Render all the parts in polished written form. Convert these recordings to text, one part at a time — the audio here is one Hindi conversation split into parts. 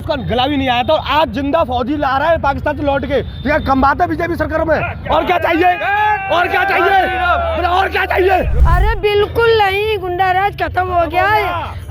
उसका गला भी नहीं आया था। आज जिंदा फौजी ला रहा है पाकिस्तान से लौट के, कम बात है बीजेपी सरकार में। और क्या चाहिए, और क्या चाहिए, और क्या चाहिए? अरे बिल्कुल नहीं, गुंडाराज खत्म हो गया है,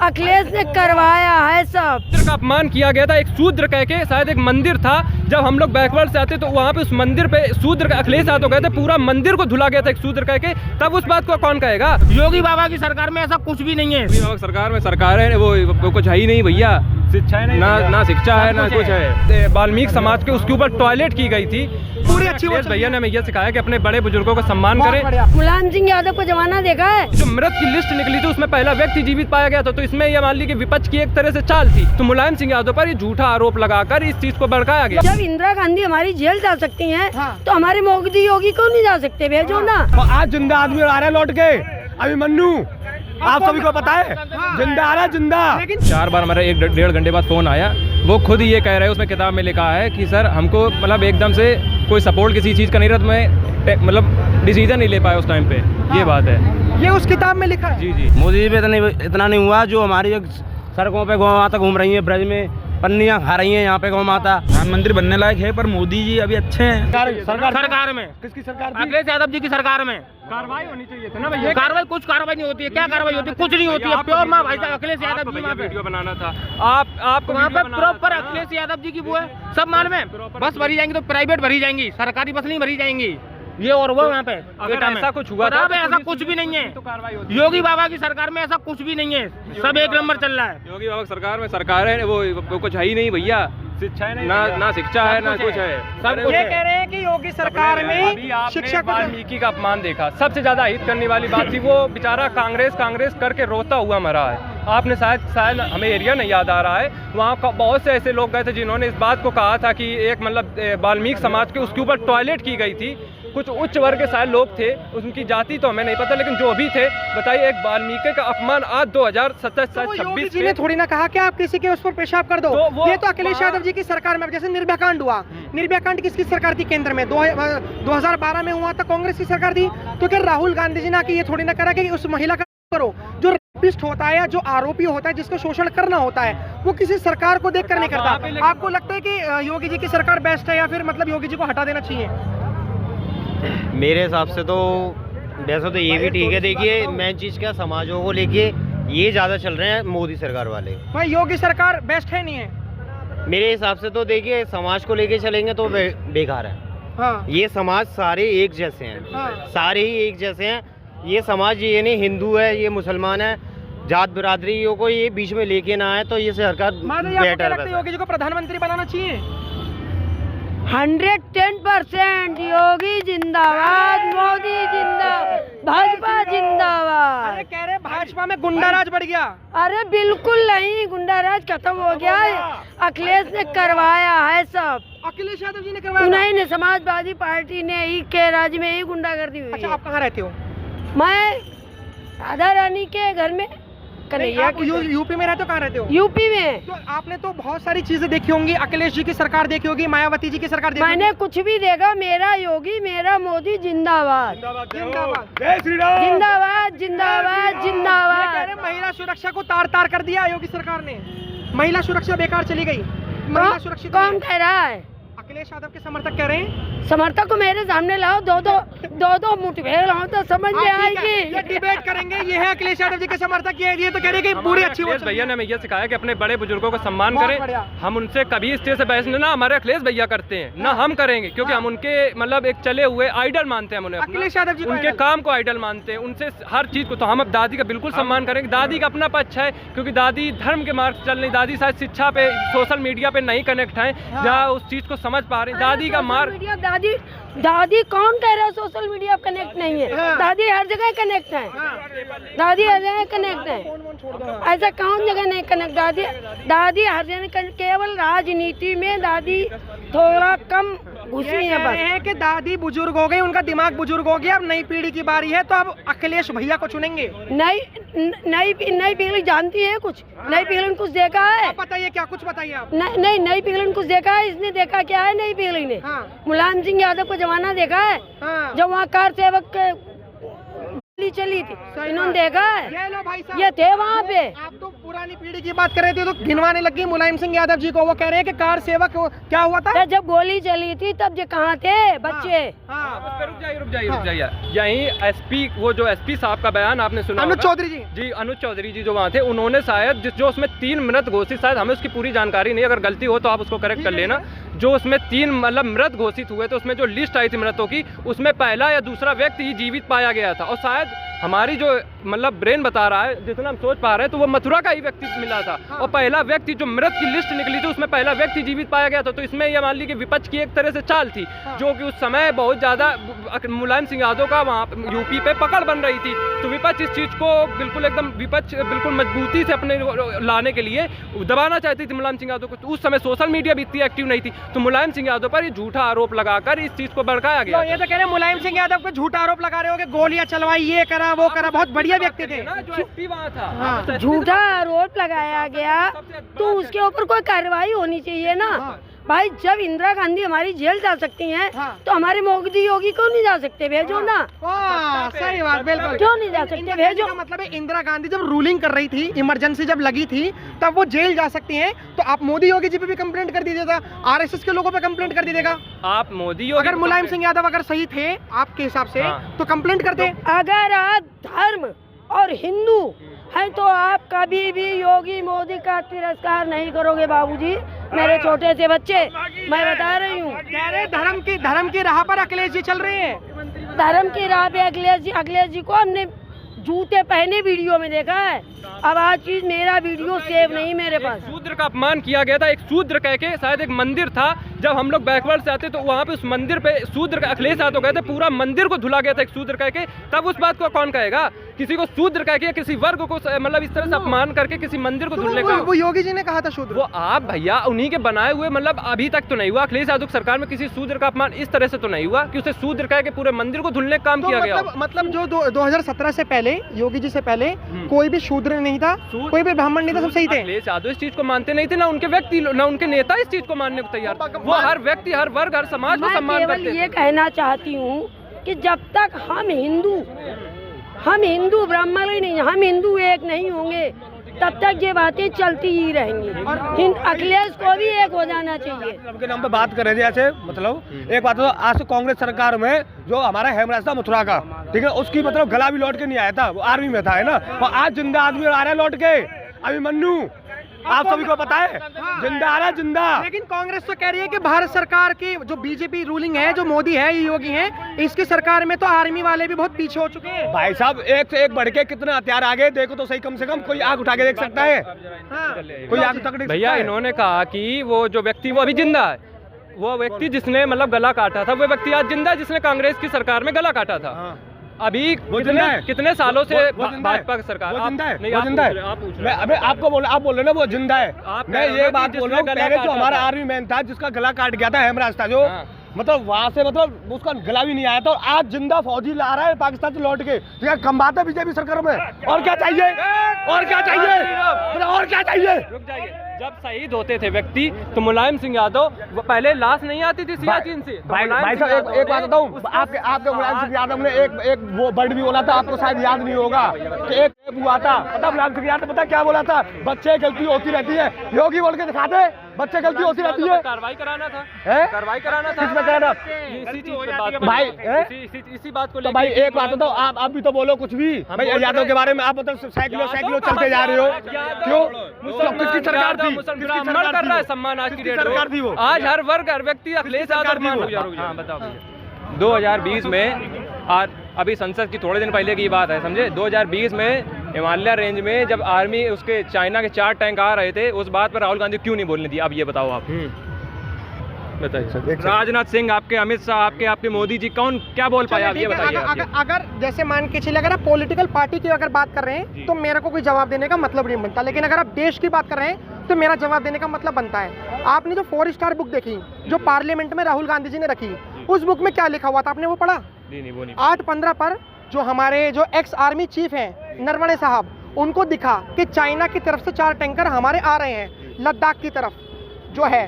अखिलेश ने करवाया है सब। शूद्र का अपमान किया गया था, एक शूद्र कह के, शायद एक मंदिर था, जब हम लोग बैकवर्ड से आते तो वहाँ पे उस मंदिर पे शूद्र का अखिलेश यादव गए थे, पूरा मंदिर को धुला गया था एक शूद्र कह के, तब उस बात को कौन कहेगा? योगी बाबा की सरकार में ऐसा कुछ भी नहीं है। योगी बाबा सरकार में सरकार है वो कुछ है ही नहीं भैया, शिक्षा है ना शिक्षा है ना कुछ है। वाल्मीकि समाज के उसके ऊपर टॉयलेट की गई थी। पूरी अच्छी भैया ने हमें यह सिखाया कि अपने बड़े बुजुर्गों का सम्मान करें। मुलायम सिंह यादव को जमाना देखा है, जो मृत की लिस्ट निकली थी उसमें पहला व्यक्ति जीवित पाया गया था, तो इसमें यह मान ली कि विपक्ष की एक तरह से चाल थी। तो मुलायम सिंह यादव पर ये झूठा आरोप लगाकर इस चीज को भड़काया गया। जब इंदिरा गांधी हमारी जेल जा सकती हैं, तो हमारे मोदी योगी क्यों नहीं जा सकते? भेजो ना। आज जिंदा आदमी आ रहा है लौट के, अभिमन्यु, आप सभी को पता है, जिंदा आ रहा है, जिंदा। 4 बार हमारा 1-1.5 घंटे बाद फोन आया, वो खुद ये कह रहे हैं, उसमें किताब में लिखा है कि सर हमको मतलब एकदम से कोई सपोर्ट किसी चीज़ का नहीं रहा, तो मैं मतलब डिसीजन नहीं ले पाया उस टाइम पे। ये बात है, ये उस किताब में लिखा है। जी। मोदी पे इतना नहीं हुआ जो हमारी सड़कों पे गौ माता घूम रही है, ब्रज में पन्नियां खा रही हैं यहाँ पे गौ माता। प्रधानमंत्री बनने लायक है, पर मोदी जी अभी अच्छे हैं। सरकार में किसकी सरकार? अखिलेश यादव जी की सरकार में कार्रवाई होनी चाहिए थी ना भैया। कुछ कार्रवाई नहीं होती है। क्या कार्रवाई होती है? कुछ नहीं होती है। प्योर माँ भाई साहब अखिलेश यादव जी वीडियो बनाना था, आपको वहाँ पे प्रॉपर अखिलेश यादव जी की वो है, सब मालूम है। बस भरी जाएंगी तो प्राइवेट भरी जाएंगी, सरकारी बस नहीं भरी जाएंगी। ये और वो यहाँ पे ऐसा कुछ हुआ था, ऐसा कुछ भी नहीं है। योगी बाबा की सरकार में ऐसा कुछ भी नहीं है, सब एक नंबर चल रहा है। योगी बाबा सरकार में सरकार है वो कुछ है ही नहीं भैया, शिक्षा है ना शिक्षा है ना कुछ है। सब ये कह रहे हैं कि योगी सरकार में शिक्षा वाल्मीकि का अपमान देखा, सबसे ज्यादा हित करने वाली बात थी, वो बेचारा कांग्रेस करके रोता हुआ मरा है। आपने शायद हमें एरिया नहीं याद आ रहा है, वहाँ बहुत से ऐसे लोग गए थे जिन्होंने इस बात को कहा था कि एक मतलब वाल्मीकि समाज के उसके ऊपर टॉयलेट की गई थी। कुछ उच्च वर्ग के शायद लोग थे, उनकी जाति तो हमें नहीं पता, लेकिन जो भी थे, बताइए एक वाल्मीकि का अपमान आज 2027-26 जी ने थोड़ी ना कहा कि आप किसी के उस पर पेशाब कर दो। ये तो अखिलेश यादव जी की सरकार में, जैसे निर्भया कांड हुआ, निर्भया कांड किसकी सरकार थी केंद्र में? 2012 में हुआ था, कांग्रेस की सरकार थी। तो क्या राहुल गांधी जी ने ये थोड़ी ना करा कि उस महिला का करो? जो रेपिस्ट होता है या जो आरोपी होता है, जिसको शोषण करना होता है, वो किसी सरकार को देखकर नहीं करता। आपको लगता है कि योगी जी की सरकार बेस्ट है या फिर मतलब योगी जी को हटा देना चाहिए? मेरे हिसाब से तो वैसे तो ये भी ठीक है। देखिए मेन चीज़ क्या, समाजों को लेके ये ज़्यादा चल रहे हैं मोदी सरकार वाले। भाई योगी सरकार बेस्ट है नहीं है? मेरे हिसाब से तो देखिए समाज को लेके चलेंगे तो बेकार है। हाँ। ये समाज सारे एक जैसे हैं। हाँ। सारे ही एक जैसे हैं। ये समाज ये नहीं हिंदू है, ये मुसलमान है, जात बिरादरियों को ये बीच में लेके ना आए, तो ये सरकार बेटर है। योगी जी को प्रधानमंत्री बनाना चाहिए? 110% योगी जिंदाबाद, मोदी जिंदाबाद, भाजपा जिंदाबाद। अरे कह रहे भाजपा में गुंडाराज बढ़ गया। अरे बिल्कुल नहीं, गुंडाराज खत्म हो गया है, अखिलेश ने करवाया है सब। अखिलेश यादव जी ने करवाया? उन्हीं ने, समाजवादी पार्टी ने ही के राज्य में ही गुंडागर्दी हुई। अच्छा, आप कहाँ रहते हो? मैं राधा रानी के घर में, कन्हैया की। यूपी में रहते हो? कहाँ रहते हो? यूपी में। तो आपने तो बहुत सारी चीजें देखी होंगी, अखिलेश जी की सरकार देखी होगी, मायावती जी की सरकार देखी मैंने कुछ भी देखा, मेरा योगी मेरा मोदी जिंदाबाद, जिंदाबाद, जय श्री राम, जिंदाबाद जिंदाबाद जिंदाबाद। महिला सुरक्षा को तार तार कर दिया योगी सरकार ने, महिला सुरक्षा बेकार चली गई। महिला सुरक्षित कौन कह रहा है? अखिलेश यादव के समर्थक कह रहे हैं। समर्थक को मेरे सामने लाओ, दो मुठभेड़ लाओ तो समझ में आएगी। ये डिबेट करेंगे। ये है अखिलेश यादव जी के समर्थक, ये तो कह रहे कि पूरी अच्छी भैया ने हमें यह सिखाया कि अपने बड़े बुजुर्गों का सम्मान करें। हम उनसे कभी स्टेज से बहस ना हमारे अखिलेश भैया करते हैं ना हम करेंगे, क्योंकि हम उनके मतलब एक चले हुए आइडल मानते हैं। उन्हें अखिलेश यादव जी उनके काम को आइडल मानते हैं, उनसे हर चीज को। तो हम अब दादी का बिल्कुल सम्मान करेंगे। दादी का अपना पक्ष है, क्योंकि दादी धर्म के मार्ग चल रही, दादी शायद शिक्षा पे सोशल मीडिया पे नहीं कनेक्ट है, जहाँ उस चीज को समझ पा रही। दादी का मार्ग, दादी कौन कह रहा है सोशल मीडिया कनेक्ट नहीं है? दादी हर जगह कनेक्ट है, दादी हर जगह कनेक्ट है। ऐसा कौन जगह नहीं कनेक्ट? दादी हर जगह, केवल राजनीति में दादी थोड़ा कम घुसी है बस। है कि दादी बुजुर्ग हो गई, उनका दिमाग बुजुर्ग हो गया, अब नई पीढ़ी की बारी है, तो अब अखिलेश भैया को चुनेंगे। नई पीढ़ी जानती है कुछ? नई पीढ़ी ने कुछ देखा है? बताइए, क्या कुछ बताइए आप। नहीं, नई पीढ़ी ने कुछ देखा है? इसने देखा क्या है नई पीढ़ी ने? मुलायम सिंह यादव को जमाना देखा है? जब वहाँ कार सेवक गोली चली थी, इन्होंने देखा है? ये लो भाई साहब, ये थे वहाँ पे। आप तो पुरानी पीढ़ी की बात कर रहे थे तो गिनवाने लगी मुलायम सिंह यादव जी को। वो कह रहे हैं कि कार सेवक क्या हुआ था? जब गोली चली थी तब जे कहाँ थे बच्चे? हाँ, रुक जाइए। यहीं एसपी, वो जो एसपी साहब का बयान आपने सुना अनुज होगा। चौधरी जी अनुज चौधरी जी जो वहाँ थे, उन्होंने शायद जो उसमें 3 मृत घोषित, शायद हमें उसकी पूरी जानकारी नहीं, अगर गलती हो तो आप उसको करेक्ट कर लेना। जो उसमें 3 मतलब मृत घोषित हुए थे, उसमें जो लिस्ट आई थी मृतों की, उसमें पहला या दूसरा व्यक्ति ही जीवित पाया गया था। और शायद हमारी जो मतलब ब्रेन बता रहा है, जितना हम सोच पा रहे हैं, तो वो मथुरा का ही व्यक्ति मिला था। और पहला व्यक्ति जो मृत की लिस्ट निकली थी, उसमें पहला व्यक्ति जीवित पाया गया था। तो इसमें ये मान ली कि विपक्ष की एक तरह से चाल थी, जो कि उस समय बहुत ज्यादा मुलायम सिंह यादव का वहाँ यूपी पे पकड़ बन रही थी। तो विपक्ष इस चीज को बिल्कुल मजबूती से अपने लाने के लिए दबाना चाहती थी मुलायम सिंह यादव को। तो उस समय सोशल मीडिया भी इतनी एक्टिव नहीं थी, तो मुलायम सिंह यादव पर ये झूठा आरोप लगाकर इस चीज को भड़काया गया। ये तो कह रहे हैं मुलायम सिंह यादव को झूठा आरोप लगा रहे हो कि गोलियां चलवाई, ये करा वो करा, बहुत बढ़िया व्यक्ति थे। जो एसपी वहाँ था, हाँ। झूठा आरोप लगाया गया तो उसके ऊपर कोई कार्रवाई होनी चाहिए ना। भाई जब इंदिरा गांधी हमारी जेल जा सकती हैं, तो हमारे मोदी योगी क्यों नहीं जा सकते? भेजो ना। सही बात, बिल्कुल। क्यों नहीं जा सकते? भेजो। मतलब इंदिरा गांधी जब रूलिंग कर रही थी, इमरजेंसी जब लगी थी, तब वो जेल जा सकती हैं। तो आप मोदी योगी जी पे भी कंप्लेंट कर दीजिएगा, आरएसएस के लोगों पे कंप्लेंट कर दीजिएगा। आप मोदी योगी, अगर मुलायम सिंह यादव अगर सही थे आपके हिसाब से, तो कंप्लेंट कर दे। अगर आप धर्म और हिंदू है तो आप कभी भी योगी मोदी का तिरस्कार नहीं करोगे बाबूजी, मेरे छोटे से बच्चे, मैं बता रही हूँ। कह रहे धर्म की राह पर अखिलेश जी चल रहे हैं। धर्म की राह पे अखिलेश जी को हमने जूते पहने वीडियो में देखा है। अब आज चीज मेरा वीडियो सेव नहीं मेरे पास। शूद्र का अपमान किया गया था, एक शूद्र कह के, शायद एक मंदिर था, जब हम लोग बैकवर्ड से आते तो वहाँ पे उस मंदिर पे शूद्र अखिलेश यादव गए थे, पूरा मंदिर को धुला गया था एक शूद्र कह के। तब उस बात को कौन कहेगा? किसी को शूद्र कह के, किसी वर्ग को मतलब इस तरह से अपमान करके किसी मंदिर को धुलने का। वो योगी जी ने कहा था शूद्र। वो आप भैया उन्हीं के बनाए हुए, मतलब अभी तक तो नहीं हुआ अखिलेश यादव सरकार में किसी शूद्र का अपमान इस तरह से तो नहीं हुआ कि उसे शूद्र कह के पूरे मंदिर को धुलने का काम किया गया। मतलब जो 2017 से पहले, योगी जी से पहले कोई भी शूद्र नहीं था, कोई भी ब्राह्मण नहीं था, सब सही थे। अखिलेश यादव इस चीज को मानते नहीं थे, ना उनके व्यक्ति ना उनके नेता इस चीज को मानने को तैयार थे। वो हर व्यक्ति, हर वर्ग, हर समाज को सम्मान करते थे। मैं ये कहना चाहती हूँ कि जब तक हम हिंदू ब्राह्मण ही नहीं, हम हिंदू एक नहीं होंगे, तब तक ये बातें चलती ही रहेंगी। अखिलेश को भी एक हो जाना चाहिए। के नाम पे बात कर रहे थे ऐसे, मतलब एक बात तो आज कांग्रेस सरकार में जो हमारा हेमराज था मथुरा का, ठीक है, उसकी मतलब गला भी लौट के नहीं आया था, वो आर्मी में था, है ना। और आज जिंदा आदमी आ रहा है लौट के, अभिमन्यु, आप सभी को पता है, जिंदा आ रहा है, जिंदा। लेकिन कांग्रेस तो कह रही है कि भारत सरकार की जो बीजेपी रूलिंग है, जो मोदी है, ये योगी है, इसकी सरकार में तो आर्मी वाले भी बहुत पीछे हो चुके हैं। भाई साहब एक से एक बढ़ के कितने हथियार आ गए, देखो तो सही, कम से कम कोई आग उठा के देख सकता है? कोई आग उठा के देख भैया सकता है? इन्होंने कहा कि वो जो व्यक्ति वो अभी जिंदा है, वो व्यक्ति जिसने मतलब गला काटा था, वो व्यक्ति आज जिंदा है जिसने कांग्रेस की सरकार में गला काटा था। अभी कितने सालों से भाजपा की सरकार, वो जिंदा है, नहीं वो जिंदा है। आप पूछ रहे मैं अबे आपको बोल, आप बोल रहे ना वो जिंदा है। मैं ये बात बोल रहा हूँ, पहले जो हमारा आर्मी मैन था जिसका गला काट गया था, हेमराज था, जो मतलब वहाँ से मतलब उसका गला भी नहीं आया था, और आज जिंदा फौजी ला रहा है पाकिस्तान से लौट के, कमबाता बीजेपी सरकार में। और क्या चाहिए? और क्या चाहिए? और क्या चाहिए? रुक जाइए। जब शहीद होते थे व्यक्ति तो मुलायम सिंह यादव, वो पहले लाश नहीं आती थी सियाचिन से। तो भाई साहब एक बात बताऊं, आपके मुलायम सिंह यादव ने एक वो वर्ड भी बोला था, आपको शायद याद नहीं होगा, कि एक हुआ था, पता मुलायम सिंह यादव पता क्या बोला था? बच्चे गलती होती रहती है, योगी बोल के दिखाते, बच्चे गलती होती रहती है, कार्रवाई कराना था, कार्रवाई कराना था। किसमें कराना? इसी चीज पे बात भाई, इसी बात को तो भाई एक बात बताओ, आप भी तो बोलो कुछ भी भाई यादव के बारे में। आप मतलब साइकिलों चलते जा रहे हो, क्यों? किसकी सरकार थी? कर रहा है सम्मान आज की डेट सरकार थी वो? आज हर वर्ग, हर व्यक्ति अखिलेश यादव। बताओ 2020 में, आज अभी संसद की थोड़े दिन पहले की बात है, समझे, 2020 में हिमालय रेंज में जब आर्मी उसके चाइना के 4 टैंक आ रहे थे, उस बात पर राहुल गांधी क्यों नहीं बोलने दिया? अब ये बताओ आप, बताइए। राजनाथ सिंह, आपके अमित शाह, आपके मोदी जी, कौन क्या बोल पाया? ये बताइए। अगर जैसे मान के चलिए, अगर आप पॉलिटिकल पार्टी की अगर बात कर रहे हैं तो मेरे को कोई जवाब देने का मतलब नहीं बनता, लेकिन अगर आप देश की बात कर रहे हैं तो मेरा जवाब देने का मतलब बनता है। आपने जो 4 स्टार बुक देखी, जो पार्लियामेंट में राहुल गांधी जी ने रखी, उस बुक में क्या लिखा हुआ था, आपने वो पढ़ा? नहीं, वो नहीं। 8/15 पर जो हमारे जो एक्स आर्मी चीफ हैं नरवणे साहब, उनको दिखा कि चाइना की तरफ से 4 टैंकर हमारे आ रहे हैं लद्दाख की तरफ जो है,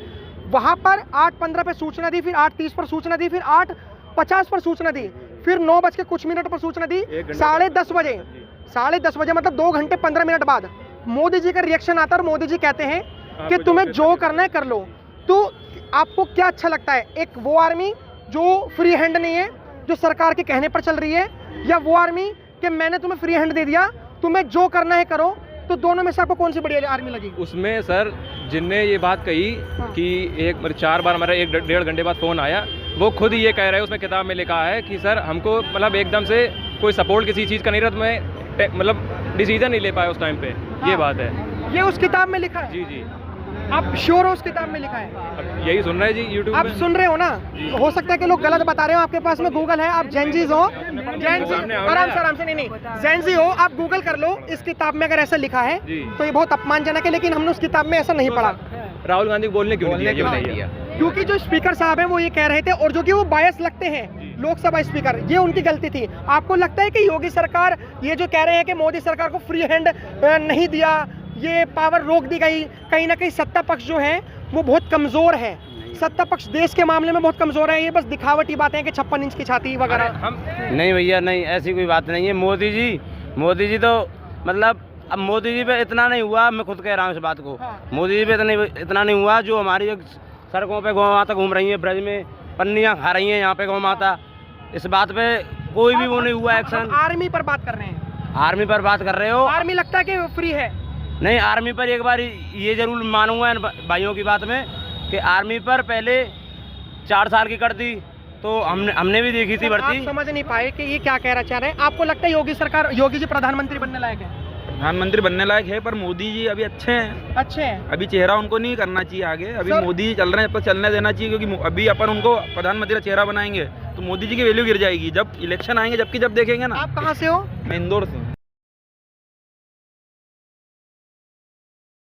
वहाँ पर 8/15 पे सूचना दी, फिर 8:30 पर सूचना दी, फिर 8:50 पर सूचना दी फिर 9 बज के कुछ मिनट पर सूचना दी, 10:30 बजे, 10:30 बजे मतलब 2 घंटे 15 मिनट बाद मोदी जी का रिएक्शन आता है और मोदी जी कहते हैं कि तुम्हें जो करना है कर लो। तो आपको क्या अच्छा लगता है, एक वो आर्मी जो फ्री हैंड नहीं है, जो सरकार के कहने पर चल रही है, या वो आर्मी कि मैंने तुम्हें फ्री हैंड दे दिया, तुम्हें जो करना है करो? तो दोनों में से आपको कौन सी बढ़िया आर्मी लगी? उसमें सर जिनने ये बात कही कि 4 बार हमारा 1-1.5 घंटे बाद फ़ोन आया, वो खुद ही ये कह रहे हैं, उसमें किताब में लिखा है कि सर हमको मतलब एकदम से कोई सपोर्ट किसी चीज़ का नहीं रहा, मैं मतलब डिसीजन नहीं ले पाया उस टाइम पे। ये बात है, ये उस किताब में लिखा है? जी जी। आप श्योर हो उस किताब में लिखा है? अब यही सुन रहे हैं जी यूट्यूब आप में। सुन रहे हो ना, हो सकता है कि लोग गलत बता रहे हो, आपके पास में गूगल है, आप जेनजीज हो, आराम से नहीं जेनजी हो, आप गूगल कर लो, इस किताब में अगर ऐसा लिखा है तो ये बहुत अपमानजनक है, लेकिन हमने उस किताब में ऐसा नहीं पढ़ा। राहुल गांधी को बोलने क्यों नहीं दिया? क्योंकि जो स्पीकर साहब हैं वो ये कह रहे थे, और जो कि वो बायस लगते हैं लोकसभा स्पीकर, ये उनकी गलती थी। आपको लगता है कि योगी सरकार ये जो कह रहे हैं कि मोदी सरकार को फ्री हैंड नहीं दिया, ये पावर रोक दी गई, कहीं ना कहीं सत्ता पक्ष जो है वो बहुत कमजोर है, सत्ता पक्ष देश के मामले में बहुत कमजोर है, ये बस दिखावटी बातें हैं कि 56 इंच की छाती वगैरह? नहीं भैया नहीं, ऐसी कोई बात नहीं है। मोदी जी तो मतलब अब मोदी जी पे इतना नहीं हुआ, मैं खुद कह रहा हूँ इस बात को। मोदी जी पे इतना नहीं हुआ जो हमारी सड़कों पे गौ माता घूम रही है, ब्रज में पन्नियाँ खा रही हैं यहाँ पे गौ माता, इस बात पे कोई भी वो नहीं हुआ एक्शन। आर्मी पर बात कर रहे हैं? आर्मी पर बात कर रहे हो? आर्मी लगता है कि फ्री है? नहीं, आर्मी पर एक बार ये जरूर मानूंगा इन भाइयों की बात में कि आर्मी पर पहले 4 साल की कर दी, तो हमने भी देखी थी भर्ती। आप समझ नहीं पाए कि ये क्या कहना चाह रहे हैं? आपको लगता है योगी जी प्रधानमंत्री बनने लायक है? प्रधानमंत्री बनने लायक है, पर मोदी जी अभी अच्छे हैं। अच्छे हैं? अभी चेहरा उनको नहीं करना चाहिए आगे, अभी मोदी जी चल रहे हैं, जब तक चलने देना चाहिए, क्योंकि अभी अपन उनको प्रधानमंत्री का चेहरा बनाएंगे तो मोदी जी की वैल्यू गिर जाएगी। जब इलेक्शन आएंगे, जबकि जब देखेंगे ना। आप कहाँ से हो? मैं इंदौर से।